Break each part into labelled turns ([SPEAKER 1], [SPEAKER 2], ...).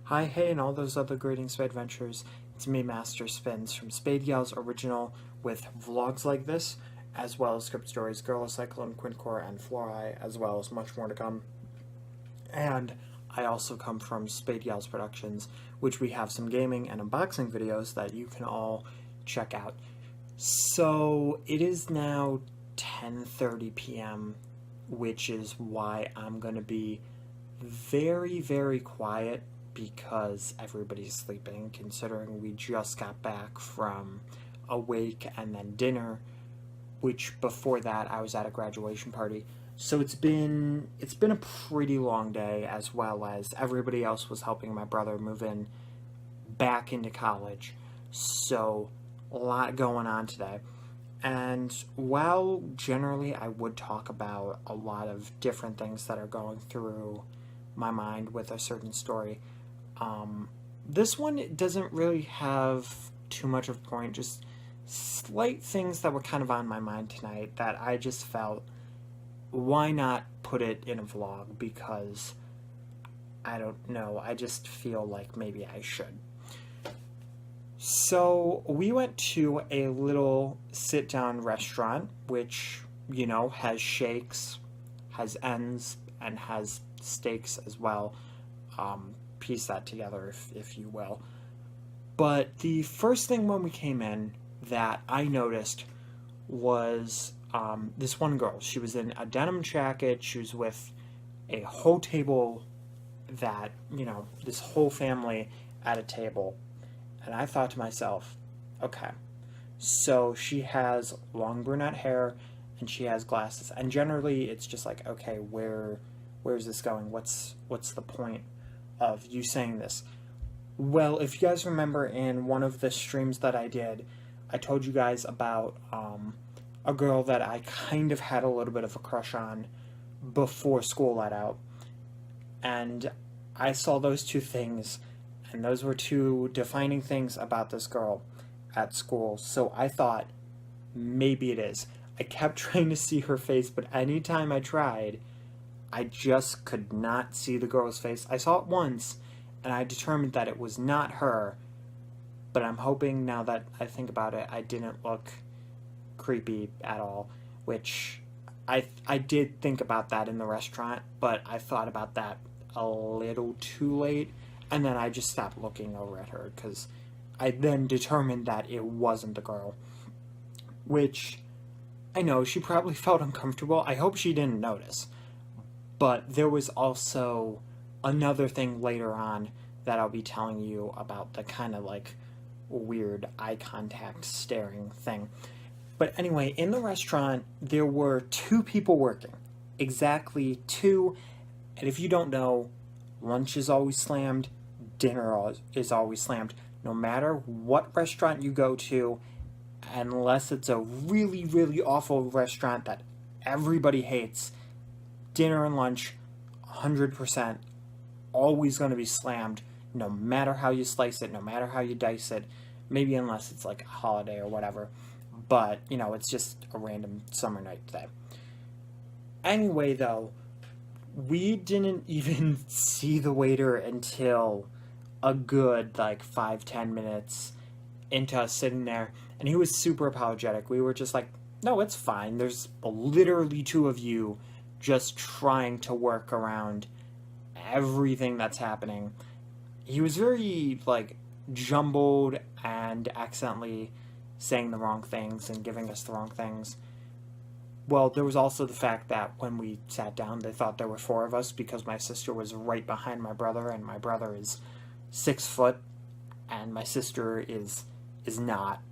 [SPEAKER 1] Hi, hey, and all those other greeting Spade Adventurers. It's me, Master Spins, from SpadeGalzOriginal, with vlogs like this, as well as script stories, Girlicycle, Quintcore, and Flori, as well as much more to come. And I also come from SpadeGalzProductions, which we have some gaming and unboxing videos that you can all check out. So, it is now 10:30 p.m., which is why I'm going to be very, very quiet because everybody's sleeping, considering we just got back from a wake and then dinner, which before that I was at a graduation party. So it's been a pretty long day, as well as everybody else was helping my brother move in back into college. So a lot going on today. And while generally I would talk about a lot of different things that are going through my mind with a certain story, this one doesn't really have too much of a point, just slight things that were kind of on my mind tonight that I just felt, why not put it in a vlog, because I don't know, I just feel like maybe I should. So we went to a little sit-down restaurant, which, you know, has shakes, has ends, and has steaks as well. Piece that together, if you will. But the first thing when we came in that I noticed was this one girl. She was in a denim jacket. She was with a whole table that, you know, this whole family at a table. And I thought to myself, okay, so she has long brunette hair and she has glasses. And generally it's just like, okay, where's this going? What's the point of you saying this? Well, if you guys remember in one of the streams that I did, I told you guys about a girl that I kind of had a little bit of a crush on before school let out. And I saw those two things, and those were two defining things about this girl at school. So I thought, maybe it is. I kept trying to see her face, but anytime I tried, I just could not see the girl's face. I saw it once, and I determined that it was not her, but I'm hoping, now that I think about it, I didn't look creepy at all, which I did think about that in the restaurant, but I thought about that a little too late, and then I just stopped looking over at her, because I then determined that it wasn't the girl, which I know she probably felt uncomfortable. I hope she didn't notice. But there was also another thing later on that I'll be telling you about, the kind of like weird eye contact staring thing. But anyway, in the restaurant, there were two people working. Exactly two. And if you don't know, lunch is always slammed, dinner is always slammed. No matter what restaurant you go to, unless it's a really, really awful restaurant that everybody hates, dinner and lunch, 100%, always going to be slammed, no matter how you slice it, no matter how you dice it, maybe unless it's like a holiday or whatever, but, you know, it's just a random summer night day. Anyway, though, we didn't even see the waiter until a good, like, 5-10 minutes into us sitting there, and he was super apologetic. We were just like, no, it's fine, there's literally two of you just trying to work around everything that's happening. He was very, like, jumbled and accidentally saying the wrong things and giving us the wrong things. Well, there was also the fact that when we sat down, they thought there were four of us because my sister was right behind my brother, and my brother is 6 foot, and my sister is not.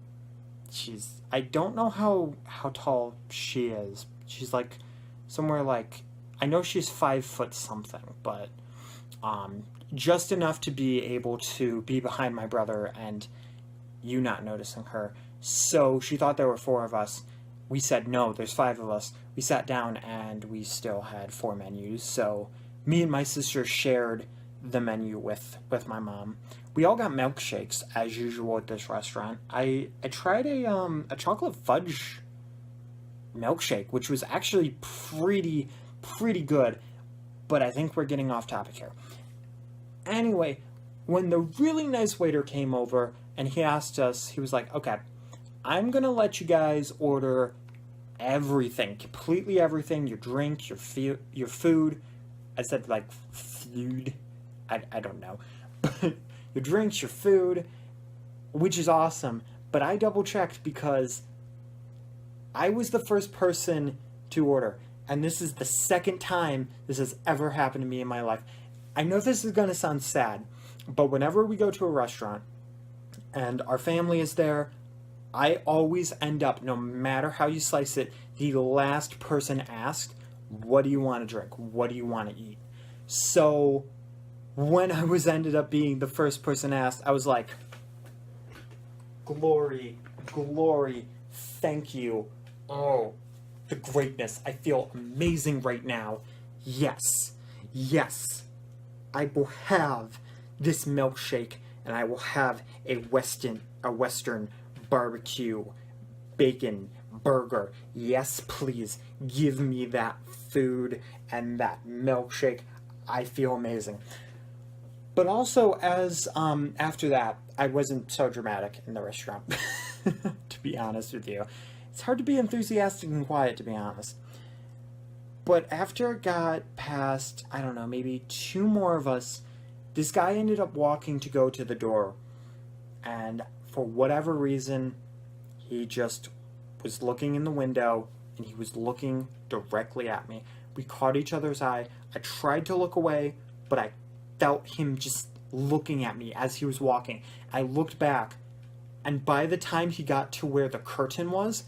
[SPEAKER 1] I don't know how tall she is. She's like somewhere like, I know she's 5 foot something, but just enough to be able to be behind my brother and you not noticing her. So she thought there were four of us. We said, no, there's 5 of us. We sat down and we still had 4 menus. So me and my sister shared the menu with my mom. We all got milkshakes as usual at this restaurant. I tried a chocolate fudge milkshake, which was actually pretty good, but I think we're getting off topic here. Anyway, when the really nice waiter came over and he asked us, he was like, okay, I'm going to let you guys order everything, completely everything, your drink, your food. I said like food. I don't know. But your drinks, your food, which is awesome. But I double checked because I was the first person to order. And this is the second time this has ever happened to me in my life. I know this is going to sound sad, but whenever we go to a restaurant and our family is there, I always end up, no matter how you slice it, the last person asked, what do you want to drink? What do you want to eat? So when I was ended up being the first person asked, I was like, glory, glory, thank you. Oh, the greatness. I feel amazing right now. Yes, yes, I will have this milkshake and I will have a Western barbecue bacon burger. Yes, please give me that food and that milkshake. I feel amazing. But also, as after that, I wasn't so dramatic in the restaurant, to be honest with you. It's hard to be enthusiastic and quiet, to be honest. But after it got past, I don't know, maybe 2 more of us, this guy ended up walking to go to the door. And for whatever reason, he just was looking in the window, and he was looking directly at me. We caught each other's eye. I tried to look away, but I felt him just looking at me as he was walking. I looked back, and by the time he got to where the curtain was,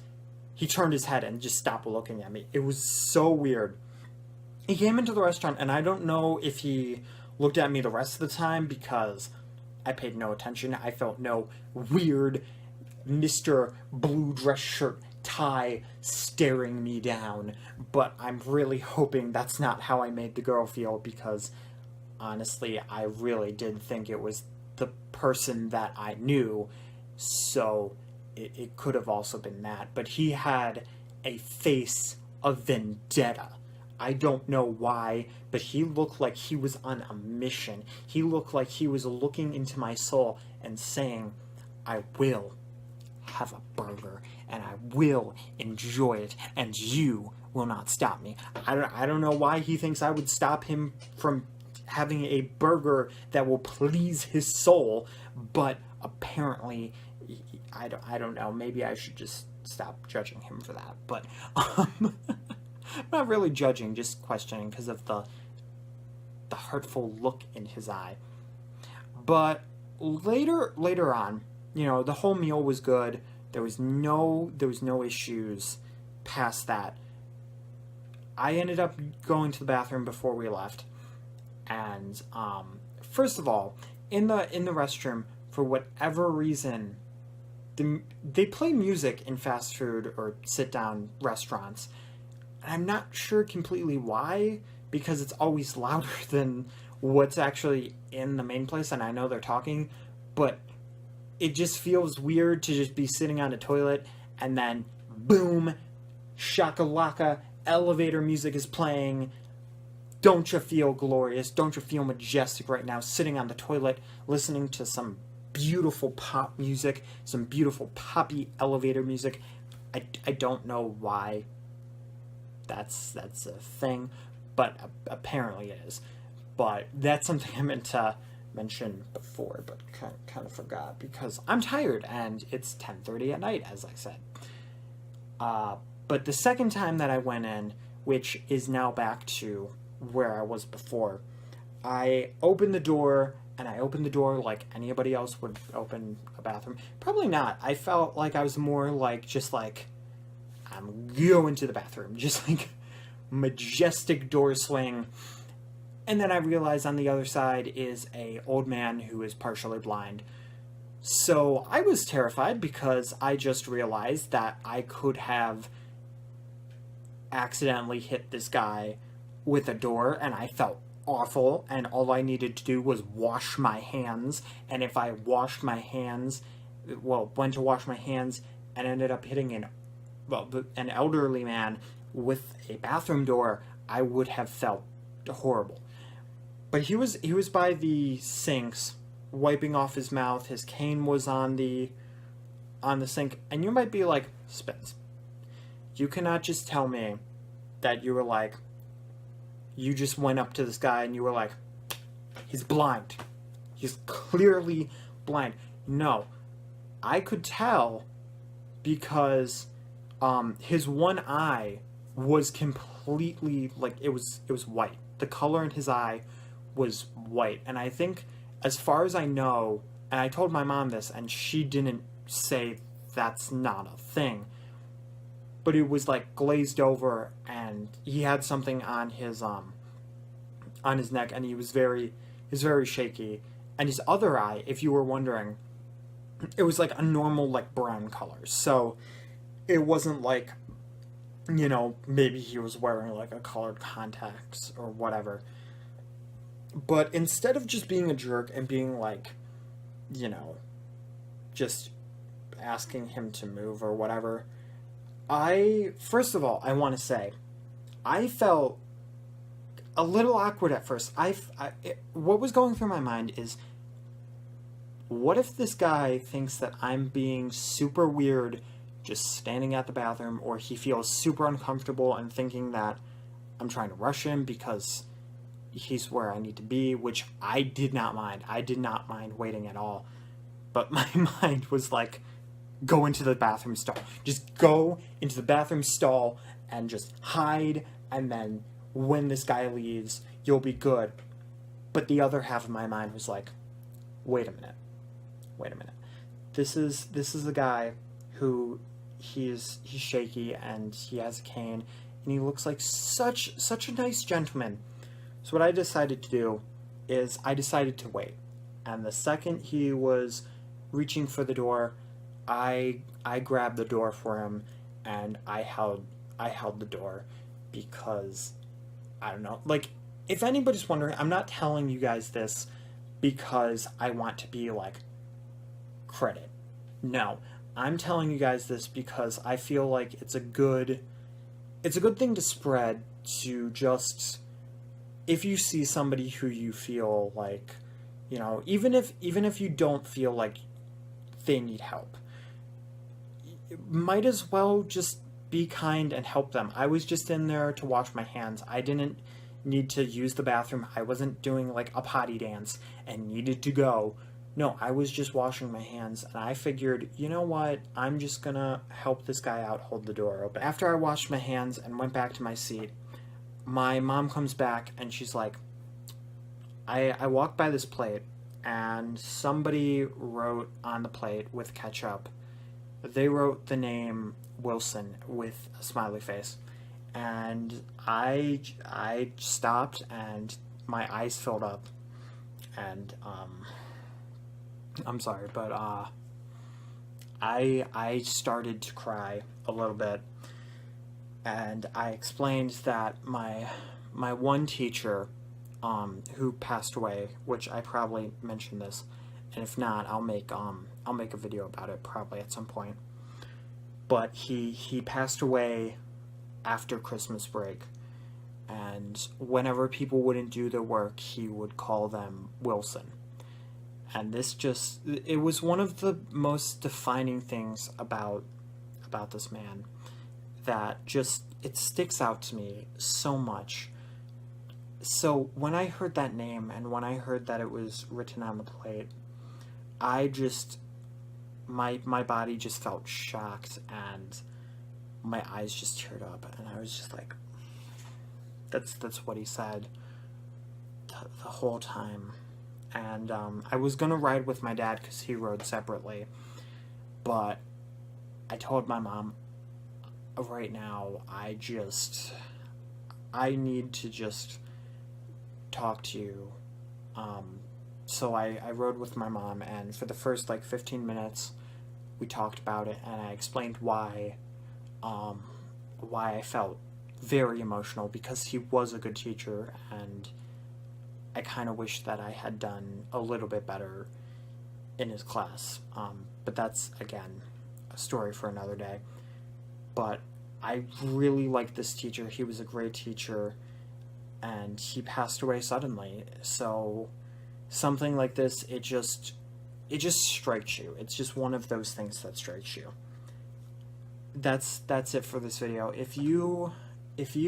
[SPEAKER 1] he turned his head and just stopped looking at me. It was so weird. He came into the restaurant, and I don't know if he looked at me the rest of the time because I paid no attention. I felt no weird Mr. Blue Dress Shirt tie staring me down. But I'm really hoping that's not how I made the girl feel, because honestly, I really did think it was the person that I knew. So it could have also been that. But he had a face of vendetta. I don't know why, but he looked like he was on a mission. He looked like he was looking into my soul and saying, I will have a burger, and I will enjoy it, and you will not stop me. I don't know why he thinks I would stop him from having a burger that will please his soul, but apparently, I don't know, maybe I should just stop judging him for that, but, not really judging, just questioning because of the hurtful look in his eye. But later on, you know, the whole meal was good. There was no issues past that. I ended up going to the bathroom before we left, and first of all, in the restroom, for whatever reason, they play music in fast food or sit down restaurants. I'm not sure completely why, because it's always louder than what's actually in the main place, and I know they're talking, but it just feels weird to just be sitting on a toilet, and then, boom, shakalaka, elevator music is playing. Don't you feel glorious? Don't you feel majestic right now, sitting on the toilet, listening to some beautiful pop music, some beautiful poppy elevator music? I don't know why that's a thing, but apparently it is. But that's something I meant to mention before, but kind of forgot because I'm tired and it's 10:30 at night, as I said. But the second time that I went in, which is now back to where I was before, I opened the door, and I opened the door like anybody else would open a bathroom. Probably not. I felt like I was more like, just like, I'm going to the bathroom. Just like majestic door swing. And then I realized on the other side is a old man who is partially blind. So I was terrified because I just realized that I could have accidentally hit this guy with a door, and I felt awful, and all I needed to do was wash my hands, and if I washed my hands, went to wash my hands and ended up hitting an elderly man with a bathroom door, I would have felt horrible. But he was by the sinks, wiping off his mouth. His cane was on the sink, and you might be like, Spence, you cannot just tell me that you were like, you just went up to this guy and you were like, he's blind. He's clearly blind. No, I could tell because his one eye was completely, like, it was white. The color in his eye was white. And I think, as far as I know, and I told my mom this, and she didn't say that's not a thing, but it was like glazed over, and he had something on his neck, and he was very shaky. And his other eye, if you were wondering, it was like a normal, like, brown color. So it wasn't like, you know, maybe he was wearing like a colored contacts or whatever. But instead of just being a jerk and being like, you know, just asking him to move or whatever, first of all, I want to say, I felt a little awkward at first. What was going through my mind is, what if this guy thinks that I'm being super weird just standing at the bathroom, or he feels super uncomfortable and thinking that I'm trying to rush him because he's where I need to be, which I did not mind. I did not mind waiting at all. But my mind was like, go into the bathroom stall. Just go into the bathroom stall and just hide, and then when this guy leaves, you'll be good. But the other half of my mind was like, wait a minute. This is a guy who he's shaky, and he has a cane, and he looks like such a nice gentleman. So what I decided to do is I decided to wait. And the second he was reaching for the door, I grabbed the door for him, and I held the door because, I don't know, like, if anybody's wondering, I'm not telling you guys this because I want to be like credit. No, I'm telling you guys this because I feel like it's a good thing to spread, to just, if you see somebody who you feel like, you know, even if you don't feel like they need help, might as well just be kind and help them. I was just in there to wash my hands. I didn't need to use the bathroom. I wasn't doing like a potty dance and needed to go. No, I was just washing my hands, and I figured, you know what, I'm just gonna help this guy out hold the door open. After I washed my hands and went back to my seat, my mom comes back and she's like, I walked by this plate, and somebody wrote on the plate with ketchup, they wrote the name Wilson with a smiley face. And I stopped, and my eyes filled up, and I'm sorry, but I started to cry a little bit, and I explained that my one teacher, who passed away, which I probably mentioned this, and if not, I'll make a video about it probably at some point. But he passed away after Christmas break, and whenever people wouldn't do their work, he would call them Wilson. And it was one of the most defining things about this man, that just, it sticks out to me so much. So when I heard that name, and when I heard that it was written on the plate, I just, my body just felt shocked, and my eyes just teared up, and I was just like, that's what he said the whole time. And I was gonna ride with my dad because he rode separately, but I told my mom, right now, I need to just talk to you. So I rode with my mom, and for the first like 15 minutes, we talked about it, and I explained why I felt very emotional, because he was a good teacher, and I kind of wish that I had done a little bit better in his class. But that's, again, a story for another day. But I really liked this teacher. He was a great teacher, and he passed away suddenly. So something like this, it just strikes you. It's just one of those things that strikes you. That's it for this video. If you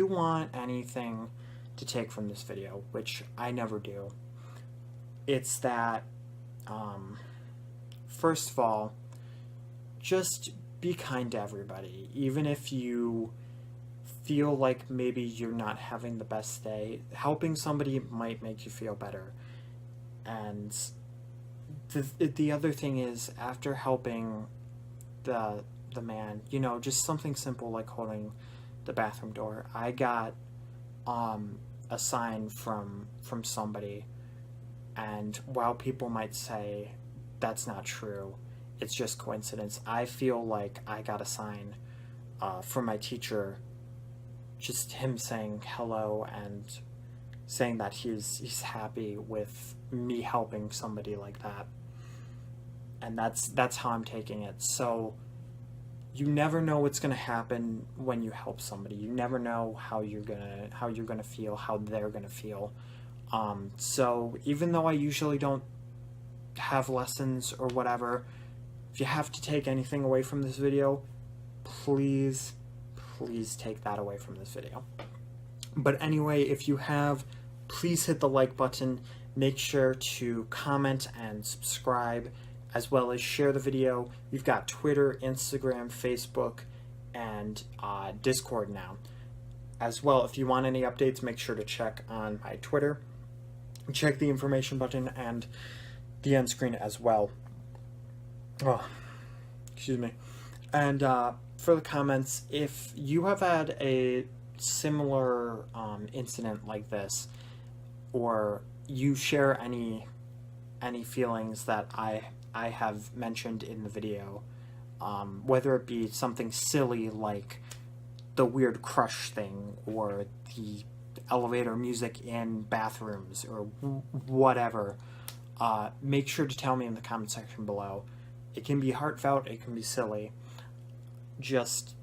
[SPEAKER 1] want anything to take from this video, which I never do, it's that first of all, just be kind to everybody. Even if you feel like maybe you're not having the best day, helping somebody might make you feel better. And the other thing is, after helping the man, you know, just something simple like holding the bathroom door, I got a sign from somebody, and while people might say that's not true, it's just coincidence, I feel like I got a sign from my teacher, just him saying hello and saying that he's happy with me helping somebody like that. And that's how I'm taking it. So you never know what's gonna happen when you help somebody. You never know how you're gonna feel, how they're gonna feel. So even though I usually don't have lessons or whatever, if you have to take anything away from this video, please take that away from this video. But anyway, if you have, please hit the like button. Make sure to comment and subscribe, as well as share the video. We've got Twitter, Instagram, Facebook, and Discord now. As well, if you want any updates, make sure to check on my Twitter. Check the information button and the end screen as well. Oh, excuse me. And for the comments, if you have had a similar incident like this, or you share any feelings that I have mentioned in the video, whether it be something silly like the weird crush thing, or the elevator music in bathrooms, or whatever, make sure to tell me in the comment section below. It can be heartfelt, it can be silly. Just,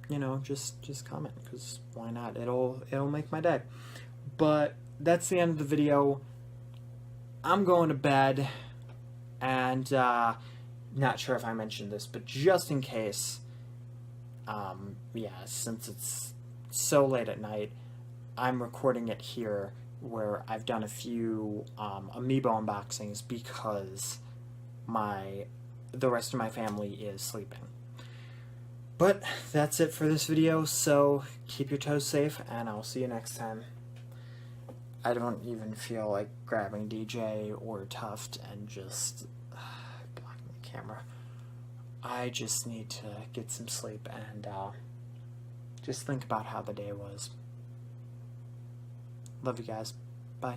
[SPEAKER 1] you know, just comment, because why not? It'll make my day. But that's the end of the video. I'm going to bed, and not sure if I mentioned this, but just in case, yeah, since it's so late at night, I'm recording it here where I've done a few amiibo unboxings because the rest of my family is sleeping. But that's it for this video, so keep your toes safe, and I'll see you next time. I don't even feel like grabbing DJ or Tuft and just blocking the camera. I just need to get some sleep and just think about how the day was. Love you guys. Bye.